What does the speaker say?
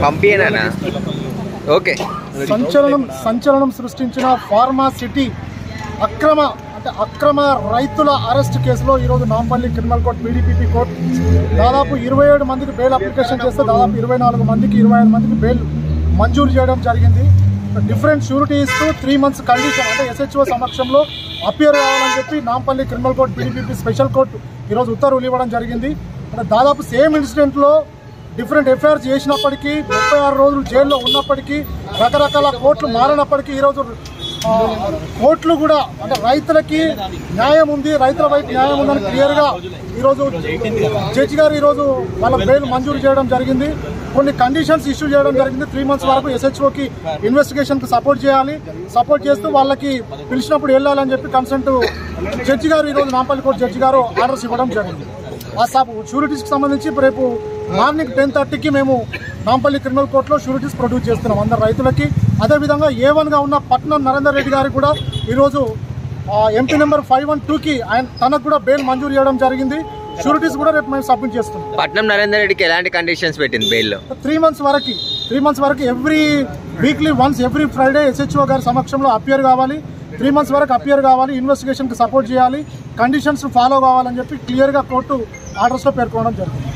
పంపియేనా okay సంచలనం సృష్టించిన pharma city అక్రమ రైతుల అరెస్ట్ కేసులో ఈరోజు Nampally criminal court PDPP court దాదాపు 27 మందికి బెయిల్ అప్లికేషన్ చేస్తే దాదాపు 24 మందికి 25 మందికి బెయిల్ మంజూరు చేయడం జరిగింది. డిఫరెంట్ షూరిటీ ఇస్తూ 3 months కండిషన్ అంటే ఎస్హెచ్ఓ సమక్షంలో అపియర్ కావాలని చెప్పి Nampally criminal court PDPP special court ఈరోజు ఉత్తర్వులు ఇవ్వడం జరిగింది. దాదాపు సేమ్ ఇన్సిడెంట్లో డిఫరెంట్ ఎఫ్ఐఆర్స్ చేసినప్పటికీ 36 రోజులు జైల్లో ఉన్నప్పటికీ రకరకాల కోర్టులు మారినప్పటికీ ఈరోజు కోర్టులు కూడా అంటే రైతులకి న్యాయం ఉంది, రైతుల వైపు న్యాయం ఉందని క్లియర్గా ఈరోజు జడ్జి గారు ఈరోజు వాళ్ళ బెయిల్ మంజూరు చేయడం జరిగింది. కొన్ని కండిషన్స్ ఇష్యూ చేయడం జరిగింది. 3 months వరకు ఎస్హెచ్ఓకి ఇన్వెస్టిగేషన్కి సపోర్ట్ చేస్తూ వాళ్ళకి పిలిచినప్పుడు వెళ్ళాలని చెప్పి కన్సెంట్ జడ్జి గారు ఈరోజు నాంపల్లి కోర్టు జడ్జి గారు ఆర్డర్స్ ఇవ్వడం జరిగింది. ఆ షూరిటీస్కి సంబంధించి రేపు మార్నింగ్ 10:30కి మేము నాంపల్లి క్రిమినల్ కోర్టులో షూరిటీస్ ప్రొడ్యూస్ చేస్తున్నాం అందరు రైతులకి. అదేవిధంగా A1గా ఉన్న పట్నం నరేందర్ రెడ్డి గారికి కూడా ఈరోజు ఎంపీ నెంబర్ 512కి తనకు కూడా బెయిల్ మంజూరు చేయడం జరిగింది. షూరిటీస్ కూడా రేపు మేము సబ్మిట్ చేస్తున్నాం. పట్నం నరేందర్ రెడ్డికి ఎలాంటి కండిషన్స్ పెట్టింది బెయిల్లో? 3 months వరకు every weekly once every Friday SHO గారి సమక్షంలో అపియర్ కావాలి. 3 months వరకు అపియర్ కావాలి, ఇన్వెస్టిగేషన్కి సపోర్ట్ చేయాలి, కండిషన్స్ ఫాలో కావాలని చెప్పి క్లియర్గా కోర్టు ఆర్డర్స్లో పేర్కొనడం జరిగింది.